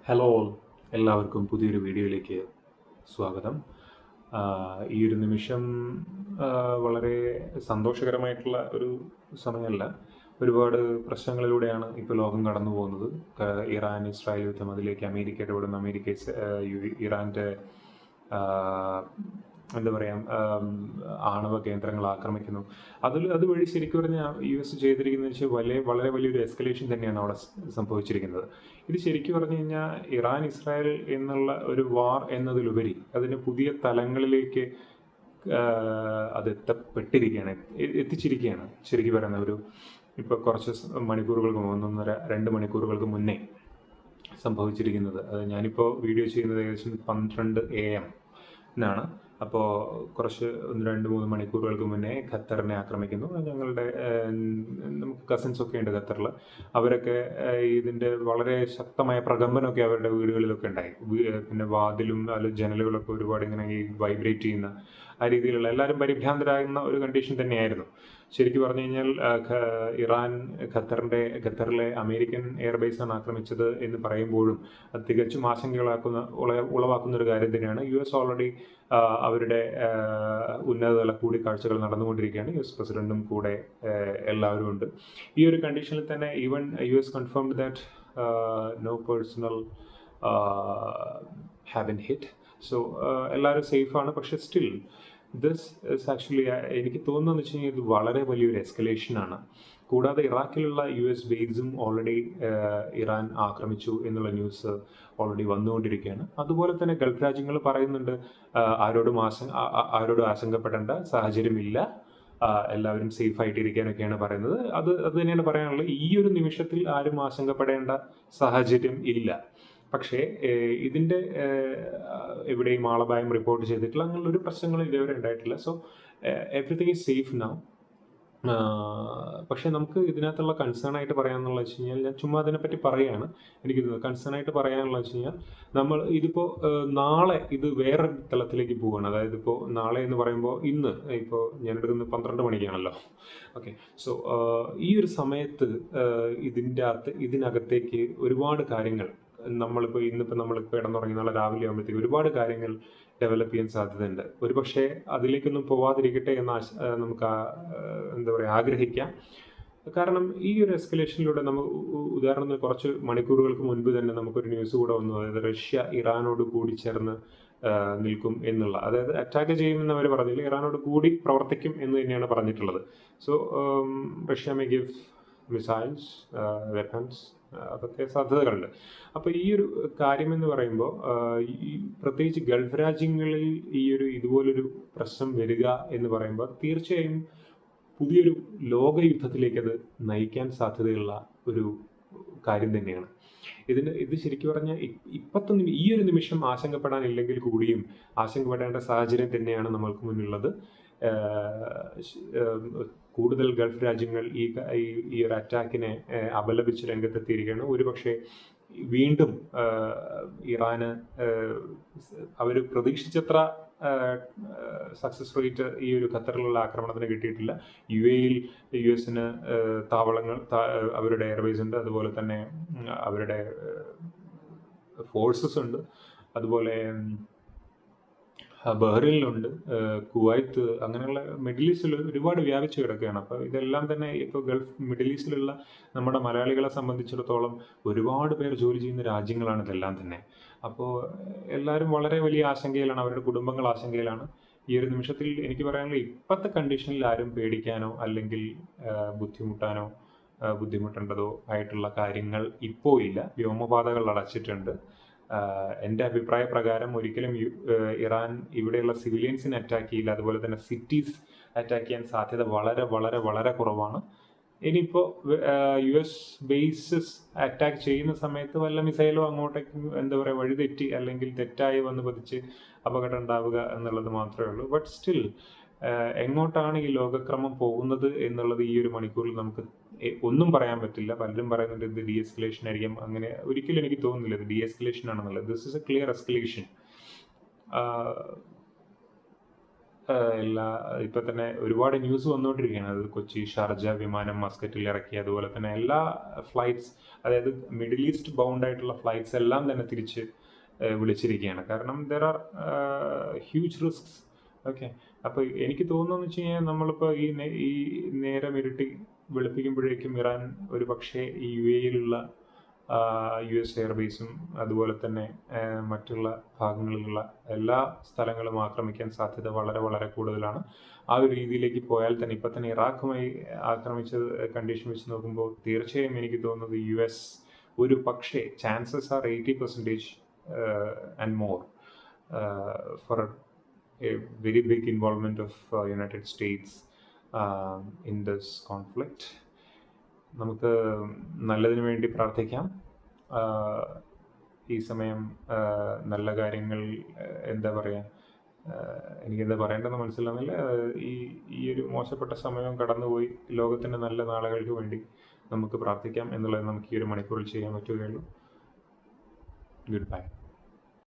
Hello all, എല്ലാവർക്കും പുതിയൊരു വീഡിയോയിലേക്ക് സ്വാഗതം. ഈ ഒരു നിമിഷം വളരെ സന്തോഷകരമായിട്ടുള്ള ഒരു സമയമല്ല. ഒരുപാട് പ്രശ്നങ്ങളിലൂടെയാണ് ഇപ്പോൾ ലോകം കടന്നു പോകുന്നത്. ഇറാൻ ഇസ്രായേൽ യുദ്ധം, അതിലേക്ക് അമേരിക്ക ഇടപെടുന്നു, ഇറാൻ്റെ എന്താ പറയുക, ആണവ കേന്ദ്രങ്ങൾ ആക്രമിക്കുന്നു. അതുവഴി ശരിക്കും പറഞ്ഞാൽ US ചെയ്തിരിക്കുന്നത് വെച്ചാൽ വളരെ വലിയൊരു എസ്കലേഷൻ തന്നെയാണ് അവിടെ സംഭവിച്ചിരിക്കുന്നത്. ഇത് ശരിക്കും പറഞ്ഞു കഴിഞ്ഞാൽ ഇറാൻ ഇസ്രായേൽ എന്നുള്ള ഒരു വാർ എന്നതിലുപരി അതിന് പുതിയ തലങ്ങളിലേക്ക് അത് എത്തിച്ചിരിക്കുകയാണ്. ശരിക്കും പറയുന്ന ഇപ്പോൾ കുറച്ച് മണിക്കൂറുകൾക്ക്, 1.5-2 മണിക്കൂറുകൾക്ക് മുന്നേ സംഭവിച്ചിരിക്കുന്നത്. ഞാനിപ്പോൾ വീഡിയോ ചെയ്യുന്നത് ഏകദേശം 12 AM ാണ്. അപ്പോൾ കുറച്ച് 1-2-3 മണിക്കൂറുകൾക്ക് മുന്നേ ഖത്തറിനെ ആക്രമിക്കുന്നു. ഞങ്ങളുടെ നമുക്ക് കസിൻസൊക്കെ ഉണ്ട് ഖത്തറിൽ. അവരൊക്കെ ഇതിൻ്റെ വളരെ ശക്തമായ പ്രകമ്പനമൊക്കെ അവരുടെ വീടുകളിലൊക്കെ ഉണ്ടായി. പിന്നെ വാതിലും ജനലുകളൊക്കെ ഒരുപാട് ഇങ്ങനെ ഈ വൈബ്രേറ്റ് ചെയ്യുന്ന ആ രീതിയിലുള്ള എല്ലാവരും പരിഭ്രാന്തരാകുന്ന ഒരു കണ്ടീഷൻ തന്നെയായിരുന്നു. ശരിക്കും പറഞ്ഞു കഴിഞ്ഞാൽ ഇറാൻ ഖത്തറിലെ അമേരിക്കൻ എയർബേസാണ് ആക്രമിച്ചത് എന്ന് പറയുമ്പോഴും അത് തികച്ചും ഉളവാക്കുന്ന ഒരു കാര്യം തന്നെയാണ്. US ഓൾറെഡി അവരുടെ ഉന്നതതല കൂടിക്കാഴ്ചകൾ നടന്നുകൊണ്ടിരിക്കുകയാണ്. US പ്രസിഡന്റും കൂടെ എല്ലാവരും ഉണ്ട്. ഈ ഒരു കണ്ടീഷനിൽ തന്നെ even US confirmed that no personnel have been hit. So എല്ലാവരും സേഫാണ്. പക്ഷെ സ്റ്റിൽ ദിസ് ഇസ് ആക്ച്വലി, എനിക്ക് തോന്നുന്നതെന്ന് വെച്ച് കഴിഞ്ഞാൽ ഇത് വളരെ വലിയൊരു എസ്കലേഷനാണ്. കൂടാതെ ഇറാഖിലുള്ള US ബേസും ഓൾറെഡി ഇറാൻ ആക്രമിച്ചു എന്നുള്ള ന്യൂസ് ഓൾറെഡി വന്നുകൊണ്ടിരിക്കുകയാണ്. അതുപോലെ തന്നെ ഗൾഫ് രാജ്യങ്ങൾ പറയുന്നുണ്ട് ആരോടും ആശങ്കപ്പെടേണ്ട സാഹചര്യമില്ല, എല്ലാവരും സേഫ് ആയിട്ടിരിക്കാനൊക്കെയാണ് പറയുന്നത്. അത് തന്നെയാണ് പറയാനുള്ളത്. ഈ ഒരു നിമിഷത്തിൽ ആരും ആശങ്കപ്പെടേണ്ട സാഹചര്യം ഇല്ല. പക്ഷേ ഇതിൻ്റെ എവിടെയും ആളപായം റിപ്പോർട്ട് ചെയ്തിട്ടില്ല, അങ്ങനെയുള്ളൊരു പ്രശ്നങ്ങളും ഇതേവരെ ഉണ്ടായിട്ടില്ല. So everything is safe now. പക്ഷേ നമുക്ക് ഇതിനകത്തുള്ള കൺസേൺ ആയിട്ട് പറയാമെന്നുള്ള വെച്ച് കഴിഞ്ഞാൽ, ഞാൻ ചുമ്മാ അതിനെപ്പറ്റി പറയുകയാണ്. എനിക്ക് കൺസേൺ ആയിട്ട് പറയാനുള്ള വെച്ച് കഴിഞ്ഞാൽ, നമ്മൾ ഇതിപ്പോൾ നാളെ ഇത് വേറെ തലത്തിലേക്ക് പോവുകയാണ്. അതായത് ഇപ്പോൾ നാളെ എന്ന് പറയുമ്പോൾ ഇന്ന് ഇപ്പോൾ ഞാൻ എടുക്കുന്നത് 12 മണിക്കാണല്ലോ. ഓക്കെ, സോ ഈ ഒരു സമയത്ത് ഇതിനകത്തേക്ക് ഒരുപാട് കാര്യങ്ങൾ ഇന്നിപ്പോൾ നമ്മളിപ്പോൾ കിടന്നുറങ്ങി നാളെ രാവിലെ ആകുമ്പോഴത്തേക്ക് ഒരുപാട് കാര്യങ്ങൾ ഡെവലപ്പ് ചെയ്യാൻ സാധ്യതയുണ്ട്. ഒരുപക്ഷെ അതിലേക്കൊന്നും പോവാതിരിക്കട്ടെ എന്ന് നമുക്ക് എന്താ പറയുക, ആഗ്രഹിക്കാം. കാരണം ഈ ഒരു എസ്കലേഷനിലൂടെ ഉദാഹരണത്തിന് കുറച്ച് മണിക്കൂറുകൾക്ക് മുൻപ് തന്നെ നമുക്കൊരു ന്യൂസ് കൂടെ വന്നു. അതായത് റഷ്യ ഇറാനോട് കൂടി ചേർന്ന് നിൽക്കും എന്നുള്ള, അതായത് അറ്റാക്ക് ചെയ്യുമെന്ന് അവർ പറഞ്ഞില്ല, ഇറാനോട് കൂടി പ്രവർത്തിക്കും എന്ന് തന്നെയാണ് പറഞ്ഞിട്ടുള്ളത്. So Russia may give missiles, weapons, അതൊക്കെ സാധ്യതകളുണ്ട്. അപ്പോൾ ഈ ഒരു കാര്യമെന്ന് പറയുമ്പോൾ പ്രത്യേകിച്ച് ഗൾഫ് രാജ്യങ്ങളിൽ ഇതുപോലൊരു പ്രശ്നം വരിക എന്ന് പറയുമ്പോൾ തീർച്ചയായും പുതിയൊരു ലോകയുദ്ധത്തിലേക്ക് അത് നയിക്കാൻ സാധ്യതയുള്ള ഒരു കാര്യം തന്നെയാണ്. ഇത് ശരിക്കും പറഞ്ഞാൽ ഇപ്പോഴത്തെ ഈ ഒരു നിമിഷം ആശങ്കപ്പെടാനില്ലെങ്കിൽ കൂടിയും ആശങ്കപ്പെടേണ്ട സാഹചര്യം തന്നെയാണ് നമ്മൾക്ക് മുന്നിലുള്ളത്. കൂടുതൽ ഗൾഫ് രാജ്യങ്ങൾ ഈ ഒരു അറ്റാക്കിനെ അപലപിച്ച് രംഗത്തെത്തിയിരിക്കുകയാണ്. ഒരുപക്ഷെ വീണ്ടും ഇറാന് അവർ പ്രതീക്ഷിച്ചത്ര സക്സസ് റേറ്റ് ഈ ഒരു ഖത്തറിലുള്ള ആക്രമണത്തിന് കിട്ടിയിട്ടില്ല. UAE-യിൽ US-ന് താവളങ്ങൾ, അവരുടെ എയർബേസ് ഉണ്ട്, അതുപോലെ തന്നെ അവരുടെ ഫോഴ്സസ് ഉണ്ട്, അതുപോലെ ബഹ്റിനിലുണ്ട്, കുവൈത്ത്, അങ്ങനെയുള്ള മിഡിൽ ഈസ്റ്റിൽ ഒരുപാട് വ്യാപിച്ചു കിടക്കുകയാണ്. അപ്പോൾ ഇതെല്ലാം തന്നെ ഇപ്പോൾ മിഡിൽ ഈസ്റ്റിലുള്ള നമ്മുടെ മലയാളികളെ സംബന്ധിച്ചിടത്തോളം ഒരുപാട് പേർ ജോലി ചെയ്യുന്ന രാജ്യങ്ങളാണ് ഇതെല്ലാം തന്നെ. അപ്പോൾ എല്ലാവരും വളരെ വലിയ ആശങ്കയിലാണ്, അവരുടെ കുടുംബങ്ങൾ ആശങ്കയിലാണ്. ഈ ഒരു നിമിഷത്തിൽ എനിക്ക് പറയാനുള്ളത്, ഇപ്പോഴത്തെ കണ്ടീഷനിൽ ആരും പേടിക്കാനോ അല്ലെങ്കിൽ ബുദ്ധിമുട്ടേണ്ടതോ ആയിട്ടുള്ള കാര്യങ്ങൾ ഇപ്പോൾ ഇല്ല. വ്യോമപാതകൾ അടച്ചിട്ടുണ്ട്. എൻ്റെ അഭിപ്രായ പ്രകാരം ഒരിക്കലും ഇറാൻ ഇവിടെയുള്ള സിവിലിയൻസിനെ അറ്റാക്ക് ചെയ്യില്ല. അതുപോലെ തന്നെ സിറ്റീസ് അറ്റാക്ക് ചെയ്യാൻ സാധ്യത വളരെ വളരെ വളരെ കുറവാണ്. ഇനിയിപ്പോൾ US ബേസസ് അറ്റാക്ക് ചെയ്യുന്ന സമയത്ത് വല്ല മിസൈലോ അങ്ങോട്ടേക്ക് എന്താ പറയുക വഴിതെറ്റി അല്ലെങ്കിൽ തെറ്റായി വന്ന് പതിച്ച് അപകടം ഉണ്ടാവുക എന്നുള്ളത് മാത്രമേ ഉള്ളൂ. ബട്ട് സ്റ്റിൽ എങ്ങോട്ടാണ് ഈ ലോകക്രമം പോകുന്നത് എന്നുള്ളത് ഈ ഒരു മണിക്കൂറിൽ നമുക്ക് ഒന്നും പറയാൻ പറ്റില്ല. പലരും പറയുന്നുണ്ട് ഇത് ഡീഎസ്കലേഷൻ ആയിരിക്കും. അങ്ങനെ ഒരിക്കലും എനിക്ക് തോന്നുന്നില്ല ഇത് ഡീഎസ്കലേഷൻ ആണെന്നുള്ളത്. This is A clear escalation. എല്ലാ ഇപ്പം തന്നെ ഒരുപാട് ന്യൂസ് വന്നുകൊണ്ടിരിക്കുകയാണ്. അത് കൊച്ചി, ഷാർജ വിമാനം മസ്കറ്റിൽ ഇറക്കി. അതുപോലെ തന്നെ എല്ലാ ഫ്ലൈറ്റ്സ്, അതായത് മിഡിൽ ഈസ്റ്റ് ബൗണ്ട് ആയിട്ടുള്ള ഫ്ലൈറ്റ്സ് എല്ലാം തന്നെ തിരിച്ച് വിളിച്ചിരിക്കുകയാണ്. കാരണം there are huge risks. Okay, അപ്പോൾ എനിക്ക് തോന്നുന്നതെന്ന് വെച്ച് കഴിഞ്ഞാൽ നമ്മളിപ്പോൾ ഈ നേരം ഇരുട്ടി വെളുപ്പിക്കുമ്പോഴേക്കും ഇറാൻ ഒരു പക്ഷേ ഈ UAE-യിലുള്ള US എയർബേസും അതുപോലെ തന്നെ മറ്റുള്ള ഭാഗങ്ങളിലുള്ള എല്ലാ സ്ഥലങ്ങളും ആക്രമിക്കാൻ സാധ്യത വളരെ വളരെ കൂടുതലാണ്. ആ ഒരു രീതിയിലേക്ക് പോയാൽ തന്നെ ഇപ്പം തന്നെ ഇറാഖുമായി ആക്രമിച്ച കണ്ടീഷൻ വെച്ച് നോക്കുമ്പോൾ തീർച്ചയായും എനിക്ക് തോന്നുന്നത് US ഒരു പക്ഷേ chances are 80% and more for a very big involvement of United States in this conflict. നമുക്ക് നല്ലതിന് വേണ്ടി പ്രാർത്ഥിക്കാം. ഈ സമയം നല്ല കാര്യങ്ങൾ, എന്താ പറയുക, എനിക്കെന്താ പറയേണ്ടതെന്ന് മനസ്സിലാവുന്നില്ല. ഈ ഒരു മോശപ്പെട്ട സമയം കടന്നുപോയി ലോകത്തിൻ്റെ നല്ല നാളുകൾക്ക് വേണ്ടി നമുക്ക് പ്രാർത്ഥിക്കാം എന്നുള്ളത് നമുക്ക് ഈ ഒരു മണിക്കൂറിൽ ചെയ്യാൻ പറ്റുകയുള്ളൂ. Good bye.